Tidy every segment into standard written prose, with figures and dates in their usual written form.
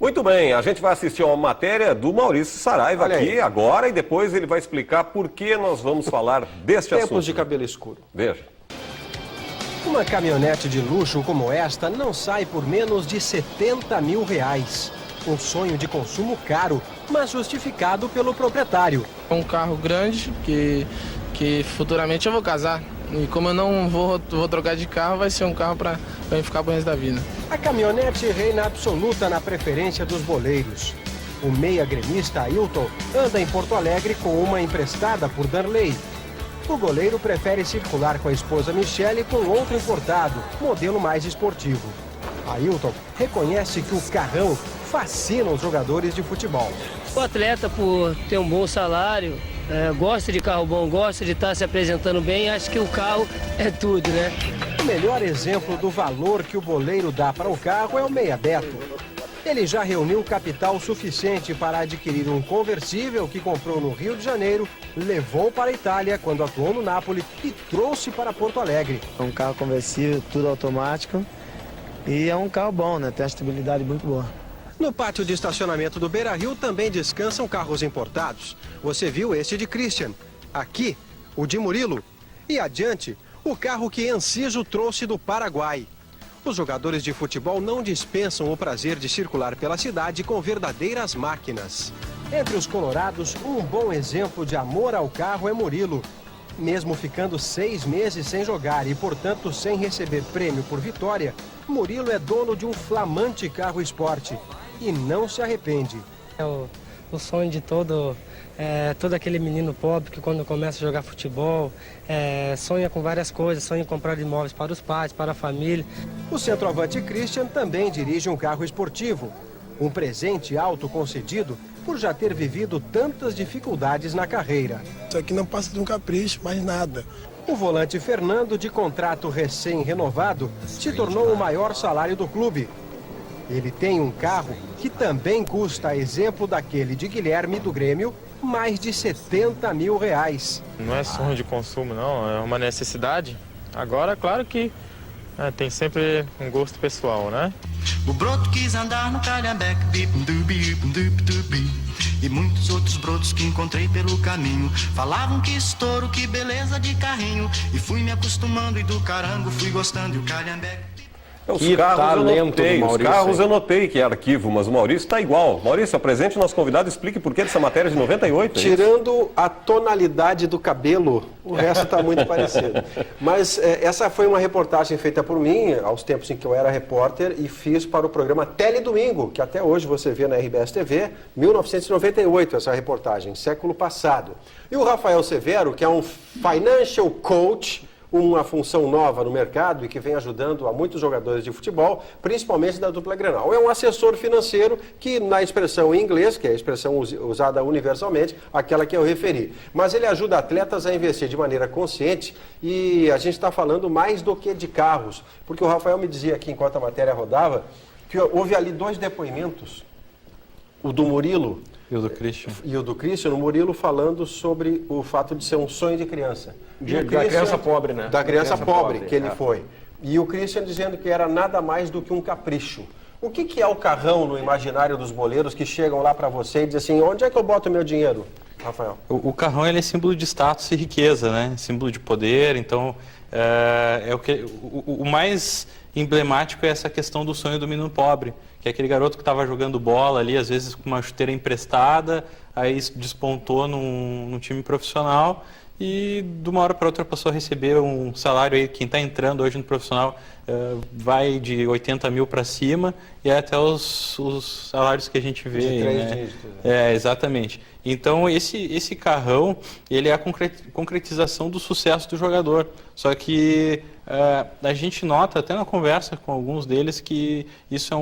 Muito bem, a gente vai assistir a uma matéria do Maurício Saraiva aqui agora e depois ele vai explicar por que nós vamos falar deste assunto. Tempos de cabelo escuro. Veja. Uma caminhonete de luxo como esta não sai por menos de R$70 mil. Um sonho de consumo caro, mas justificado pelo proprietário. É um carro grande que futuramente eu vou casar. E como eu não vou trocar de carro, vai ser um carro para eu ficar pro resto da vida. A caminhonete reina absoluta na preferência dos boleiros. O meia gremista Ailton anda em Porto Alegre com uma emprestada por Darley. O goleiro prefere circular com a esposa Michele com outro importado, modelo mais esportivo. Ailton reconhece que o carrão fascina os jogadores de futebol. O atleta, por ter um bom salário, gosta de carro bom, gosta de estar se apresentando bem, acho que o carro é tudo, né? O melhor exemplo do valor que o boleiro dá para o carro é o Meia Beto. Ele já reuniu capital suficiente para adquirir um conversível que comprou no Rio de Janeiro, levou para a Itália quando atuou no Napoli e trouxe para Porto Alegre. É um carro conversível, tudo automático e é um carro bom, né? Tem uma estabilidade muito boa. No pátio de estacionamento do Beira-Rio também descansam carros importados. Você viu este de Christian. Aqui, o de Murilo. E adiante, o carro que Enciso trouxe do Paraguai. Os jogadores de futebol não dispensam o prazer de circular pela cidade com verdadeiras máquinas. Entre os colorados, um bom exemplo de amor ao carro é Murilo. Mesmo ficando 6 meses sem jogar e, portanto, sem receber prêmio por vitória, Murilo é dono de um flamante carro esporte e não se arrepende. É o sonho de todo aquele menino pobre que quando começa a jogar futebol, sonha com várias coisas, sonha em comprar imóveis para os pais, para a família. O centroavante Christian também dirige um carro esportivo, um presente autoconcedido por já ter vivido tantas dificuldades na carreira. Isso aqui não passa de um capricho, mais nada. O volante Fernando, de contrato recém-renovado, se tornou o maior salário do clube. Ele tem um carro que também custa, a exemplo daquele de Guilherme do Grêmio, mais de R$70 mil. Não é sonho de consumo, não, é uma necessidade. Agora, claro que tem sempre um gosto pessoal, né? O broto quis andar no calhambeque, e muitos outros brotos que encontrei pelo caminho falavam que estouro, que beleza de carrinho, e fui me acostumando e do carango fui gostando e o calhambeque. Os carros eu notei que é arquivo, mas o Maurício está igual. Maurício, apresente o nosso convidado, explique por que dessa matéria de 98. Tirando a tonalidade do cabelo, o resto está muito parecido. Mas essa foi uma reportagem feita por mim, aos tempos em que eu era repórter, e fiz para o programa Teledomingo, que até hoje você vê na RBS TV, 1998, essa reportagem, século passado. E o Rafael Severo, que é um financial coach, uma função nova no mercado e que vem ajudando a muitos jogadores de futebol, principalmente da dupla Grenal. É um assessor financeiro que, na expressão em inglês, que é a expressão usada universalmente, aquela que eu referi. Mas ele ajuda atletas a investir de maneira consciente e a gente está falando mais do que de carros, porque o Rafael me dizia aqui, enquanto a matéria rodava, que houve ali 2 depoimentos, o do Murilo e o do Christian. O Murilo falando sobre o fato de ser um sonho de criança. Da criança pobre, né? Da criança pobre que ele foi. E o Christian dizendo que era nada mais do que um capricho. O que é o carrão no imaginário dos boleiros que chegam lá para você e dizem assim, onde é que eu boto meu dinheiro, Rafael? O carrão ele é símbolo de status e riqueza, né? Símbolo de poder, então o mais emblemático é essa questão do sonho do menino pobre, que é aquele garoto que estava jogando bola ali, às vezes com uma chuteira emprestada, aí despontou num time profissional e de uma hora para outra passou a receber um salário aí, quem está entrando hoje no profissional vai de 80 mil para cima e até os salários que a gente vê. De 3 né? dígitos. Né? Exatamente. Então esse carrão, ele é a concretização do sucesso do jogador, só que a gente nota até na conversa com alguns deles que isso é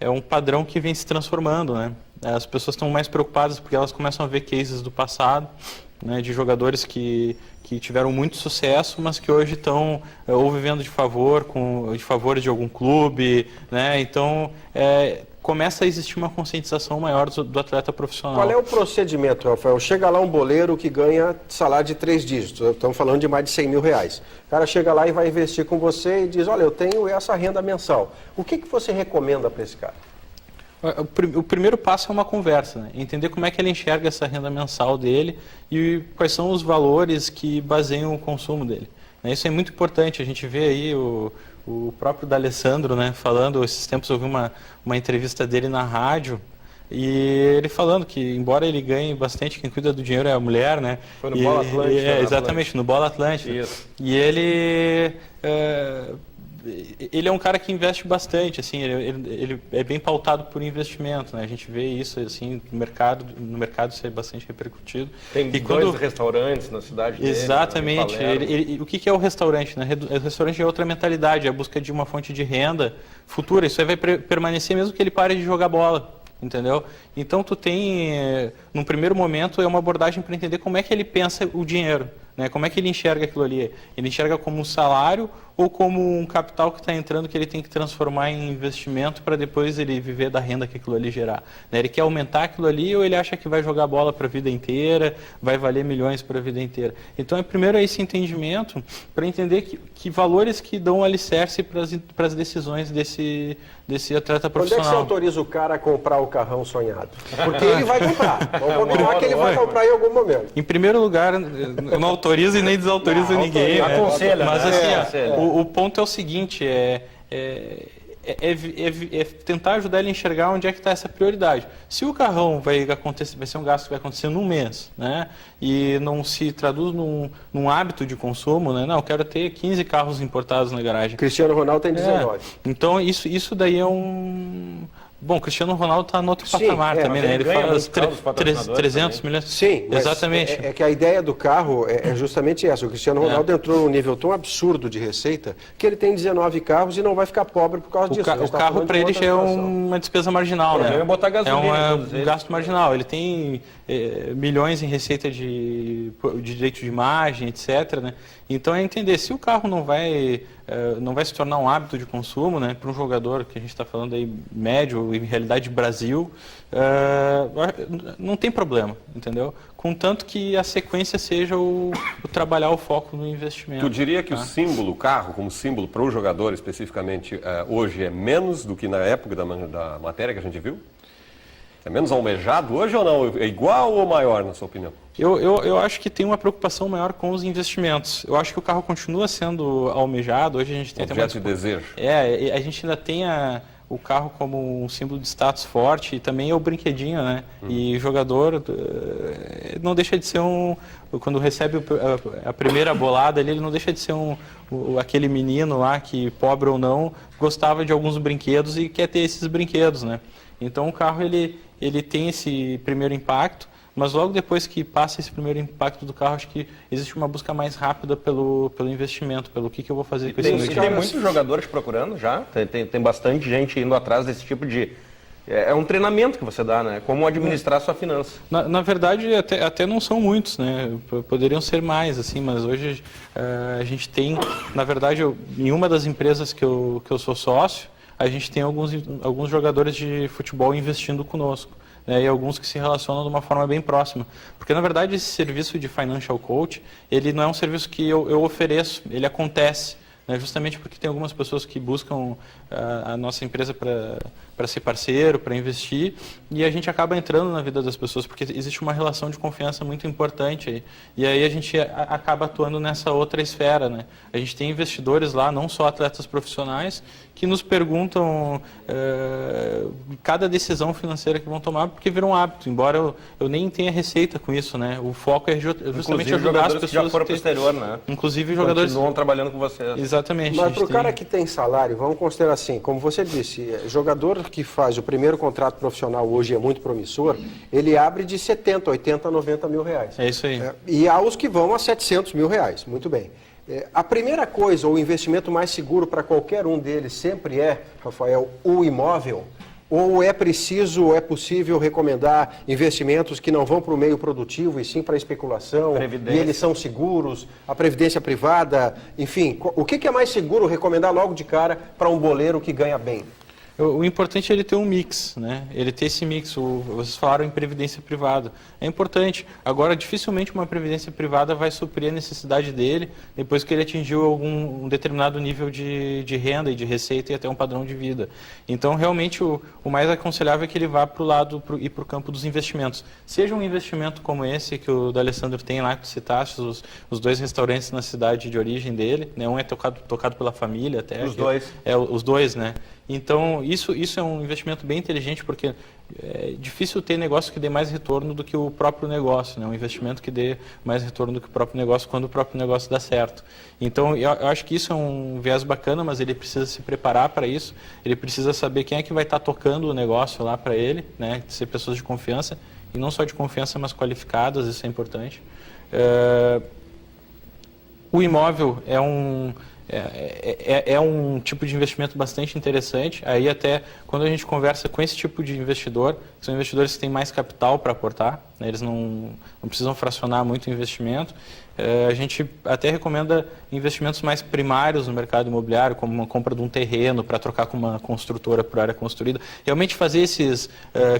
um padrão que vem se transformando, né? As pessoas estão mais preocupadas porque elas começam a ver cases do passado, né, de jogadores que tiveram muito sucesso, mas que hoje estão ou vivendo de favores de algum clube, né? Então começa a existir uma conscientização maior do atleta profissional. Qual é o procedimento, Rafael? Chega lá um boleiro que ganha salário de 3 dígitos, estamos falando de mais de R$100 mil. O cara chega lá e vai investir com você e diz, olha, eu tenho essa renda mensal. O que você recomenda para esse cara? O primeiro passo é uma conversa, né? Entender como é que ele enxerga essa renda mensal dele e quais são os valores que baseiam o consumo dele. Isso é muito importante. A gente vê aí o próprio D'Alessandro, né, falando, esses tempos eu ouvi uma entrevista dele na rádio, e ele falando que, embora ele ganhe bastante, quem cuida do dinheiro é a mulher, né? Foi no Bola Atlântica. Exatamente, no Bola Atlântica. Isso. E ele é um cara que investe bastante, assim, ele é bem pautado por investimento, né? A gente vê isso, assim, no mercado isso é bastante repercutido. Tem dois restaurantes na cidade dele. Exatamente. O que é o restaurante, né? O restaurante é outra mentalidade, é a busca de uma fonte de renda futura. Isso aí vai permanecer mesmo que ele pare de jogar bola, entendeu? Então tu tem, num primeiro momento, é uma abordagem para entender como é que ele pensa o dinheiro, né? Como é que ele enxerga aquilo ali? Ele enxerga como um salário ou como um capital que está entrando que ele tem que transformar em investimento para depois ele viver da renda que aquilo ali gerar, né? Ele quer aumentar aquilo ali ou ele acha que vai jogar bola para a vida inteira, vai valer milhões para a vida inteira? Então, primeiro é esse entendimento para entender que valores que dão alicerce para as decisões desse atleta profissional. Quando é que você autoriza o cara a comprar o carrão sonhado? Porque ele vai comprar. Vamos combinar que ele vai comprar em algum momento. Em primeiro lugar, eu não autorizo e nem desautorizo ninguém. Aconselha, né? Mas né? assim, o ponto é o seguinte, é tentar ajudar ele a enxergar onde é que está essa prioridade. Se o carrão vai ser um gasto que vai acontecer num mês, né, e não se traduz num hábito de consumo, né, não, eu quero ter 15 carros importados na garagem. Cristiano Ronaldo tem 19. Então, isso daí é um... Bom, o Cristiano Ronaldo está no outro patamar também, né? Ele faz 300 milhões. Sim, exatamente. É que a ideia do carro é justamente essa. O Cristiano Ronaldo entrou num nível tão absurdo de receita que ele tem 19 carros e não vai ficar pobre por causa disso. O carro para ele já é uma despesa marginal, né? Botar gasolina, é um gasto marginal. Ele tem milhões em receita de direito de imagem, etc., né? Então é entender, se o carro não vai se tornar um hábito de consumo, né, para um jogador que a gente está falando aí médio, em realidade Brasil, não tem problema, entendeu? Contanto que a sequência seja o trabalhar o foco no investimento. Tu diria que o símbolo, o carro como símbolo para o jogador especificamente, hoje é menos do que na época da matéria que a gente viu? É menos almejado hoje ou não? É igual ou maior, na sua opinião? Eu acho que tem uma preocupação maior com os investimentos. Eu acho que o carro continua sendo almejado. Hoje a gente tem objeto de desejo. A gente ainda tem o carro como um símbolo de status forte e também é o brinquedinho, né? E o jogador não deixa de ser quando recebe a primeira bolada ali, ele não deixa de ser aquele menino lá que, pobre ou não, gostava de alguns brinquedos e quer ter esses brinquedos, né? Então o carro ele tem esse primeiro impacto, mas logo depois que passa esse primeiro impacto do carro, acho que existe uma busca mais rápida pelo investimento, pelo que eu vou fazer com esse investimento. Tem muitos jogadores procurando já? Tem bastante gente indo atrás desse tipo de... É um treinamento que você dá, né? Como administrar a sua finança. Na verdade, até não são muitos, né? Poderiam ser mais, assim, mas hoje a gente tem... Na verdade, em uma das empresas que eu sou sócio, a gente tem alguns jogadores de futebol investindo conosco, né, e alguns que se relacionam de uma forma bem próxima. Porque, na verdade, esse serviço de Financial Coach, ele não é um serviço que eu ofereço, ele acontece, né, justamente porque tem algumas pessoas que buscam a nossa empresa para ser parceiro, para investir, e a gente acaba entrando na vida das pessoas, porque existe uma relação de confiança muito importante aí. E aí a gente acaba atuando nessa outra esfera, né? A gente tem investidores lá, não só atletas profissionais, que nos perguntam cada decisão financeira que vão tomar, porque vira um hábito, embora eu nem tenha receita com isso, né? O foco é justamente ajudar as pessoas que já foram para o exterior, né? Inclusive jogadores continuam trabalhando com vocês. Exatamente. Mas para o cara que tem salário, vamos considerar assim, como você disse, jogador que faz o primeiro contrato profissional hoje é muito promissor, ele abre de 70, 80, 90 mil reais. É isso aí. E há os que vão a 700 mil reais, muito bem. A primeira coisa, ou o investimento mais seguro para qualquer um deles sempre é, Rafael, o imóvel? Ou é possível recomendar investimentos que não vão para o meio produtivo e sim para a especulação, e eles são seguros, a previdência privada, enfim, o que é mais seguro recomendar logo de cara para um boleiro que ganha bem? O importante é ele ter um mix, né? Ele ter esse mix. Vocês falaram em previdência privada. É importante. Agora, dificilmente uma previdência privada vai suprir a necessidade dele depois que ele atingiu um determinado nível de renda e de receita e até um padrão de vida. Então, realmente, o mais aconselhável é que ele vá para o lado e para o campo dos investimentos. Seja um investimento como esse que o D'Alessandro tem lá, que tu citaste, os 2 restaurantes na cidade de origem dele, né? Um é tocado pela família até. Os dois. Os dois, né? Então, isso é um investimento bem inteligente, porque é difícil ter negócio que dê mais retorno do que o próprio negócio, né? Um investimento que dê mais retorno do que o próprio negócio quando o próprio negócio dá certo. Então, eu acho que isso é um viés bacana, mas ele precisa se preparar para isso, ele precisa saber quem é que vai estar tocando o negócio lá para ele, né? Ser pessoas de confiança, e não só de confiança, mas qualificadas, isso é importante. O imóvel é um tipo de investimento bastante interessante. Aí até quando a gente conversa com esse tipo de investidor, que são investidores que têm mais capital para aportar, né, eles não precisam fracionar muito o investimento, a gente até recomenda investimentos mais primários no mercado imobiliário, como uma compra de um terreno para trocar com uma construtora por área construída. Realmente fazer esses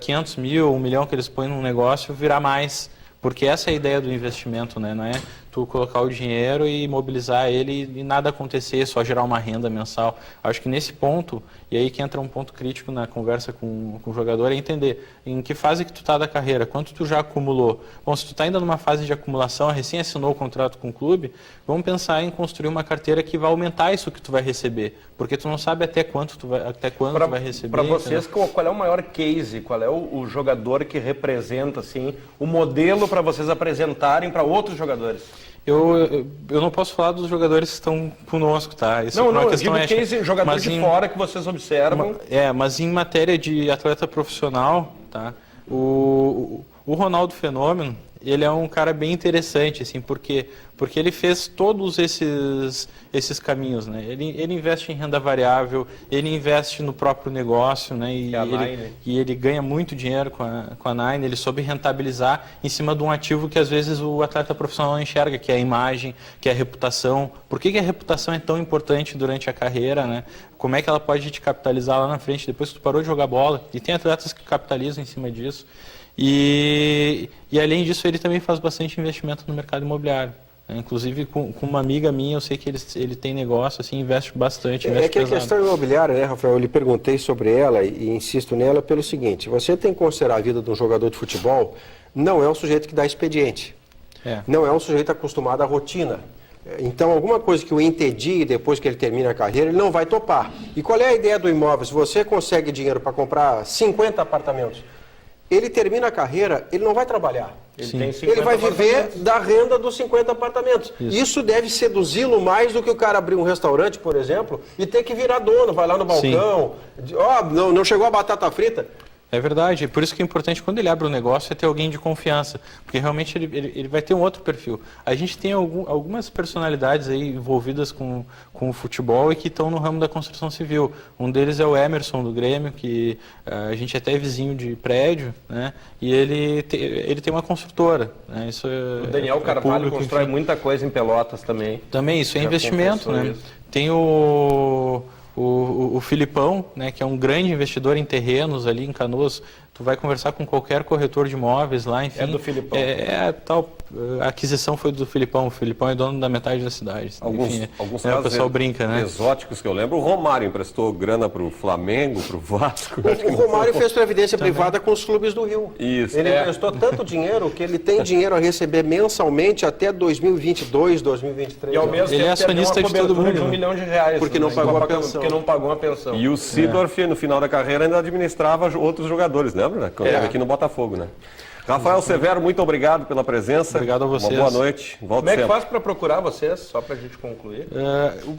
500 mil, 1 milhão que eles põem num negócio virar mais, porque essa é a ideia do investimento, né? Não é tu colocar o dinheiro e mobilizar ele e nada acontecer, só gerar uma renda mensal. Acho que nesse ponto, e aí que entra um ponto crítico na conversa com o jogador, é entender em que fase que tu está da carreira, quanto tu já acumulou. Bom, se tu está ainda numa fase de acumulação, recém assinou o contrato com o clube, vamos pensar em construir uma carteira que vai aumentar isso que tu vai receber, porque tu não sabe até quando tu vai receber. Para vocês, qual é o maior case, qual é o jogador que representa assim, o modelo para vocês apresentarem para outros jogadores? Eu não posso falar dos jogadores que estão conosco, tá? Isso é uma questão ética. Case, jogadores de fora que vocês observam. Mas em matéria de atleta profissional, tá? O Ronaldo Fenômeno, ele é um cara bem interessante, assim, porque ele fez todos esses caminhos, né? Ele investe em renda variável, ele investe no próprio negócio, né? E ele ganha muito dinheiro com a Nine, ele soube rentabilizar em cima de um ativo que às vezes o atleta profissional não enxerga, que é a imagem, que é a reputação. Por que a reputação é tão importante durante a carreira, né? Como é que ela pode te capitalizar lá na frente, depois que tu parou de jogar bola? E tem atletas que capitalizam em cima disso. E além disso, ele também faz bastante investimento no mercado imobiliário. Inclusive, com uma amiga minha, eu sei que ele tem negócio, assim, investe bastante. Investe que pesado. A questão imobiliária, né, Rafael, eu lhe perguntei sobre ela e insisto nela pelo seguinte: você tem que considerar a vida de um jogador de futebol, não é um sujeito que dá expediente. Não é um sujeito acostumado à rotina. Então, alguma coisa que o entedie depois que ele termina a carreira, ele não vai topar. E qual é a ideia do imóvel? Se você consegue dinheiro para comprar 50 apartamentos, ele termina a carreira, ele não vai trabalhar. Ele vai viver da renda dos 50 apartamentos. Isso deve seduzi-lo mais do que o cara abrir um restaurante, por exemplo, e ter que virar dono, vai lá no balcão, não chegou a batata frita. É verdade, por isso que é importante quando ele abre um negócio é ter alguém de confiança, porque realmente ele vai ter um outro perfil. A gente tem algumas personalidades aí envolvidas com o futebol e que estão no ramo da construção civil. Um deles é o Emerson do Grêmio, que a gente até é vizinho de prédio, né? E ele tem uma construtora. Né? Isso o Daniel Carvalho constrói muita coisa em Pelotas também. Também, isso é investimento, né? Tem o Filipão, né, que é um grande investidor em terrenos ali em Canoas. Tu vai conversar com qualquer corretor de imóveis lá, enfim. É do Filipão. A aquisição foi do Filipão. O Filipão é dono da metade da cidade. Alguns o pessoal brinca, né? Exóticos que eu lembro. O Romário emprestou grana para o Flamengo, para o Vasco. O Romário fez previdência privada com os clubes do Rio. Isso. Ele emprestou tanto dinheiro que ele tem dinheiro a receber mensalmente até 2022, 2023. E ao mesmo ele é acionista de todo mundo. De R$1 milhão. Porque não pagou a pensão. Porque não pagou a pensão. E o Sidorf, no final da carreira, ainda administrava outros jogadores, lembra? Quando estava aqui no Botafogo, né? Rafael Severo, muito obrade pela presença. Obrigado a vocês. Uma boa noite. Como é que faz para procurar vocês, só para a gente concluir?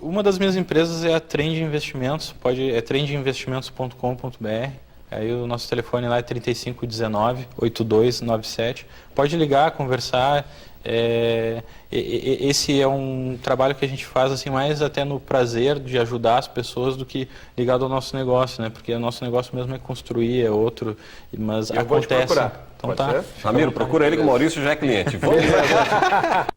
Uma das minhas empresas é a Trend Investimentos, é trendinvestimentos.com.br. Aí o nosso telefone lá é 3519-8297. Pode ligar, conversar. Esse é um trabalho que a gente faz assim mais até no prazer de ajudar as pessoas do que ligado ao nosso negócio, né? Porque o nosso negócio mesmo é construir, é outro, mas acontece. Vou te procurar. Então tá. Ramiro, procura ele que o Maurício já é cliente. Vamos lá.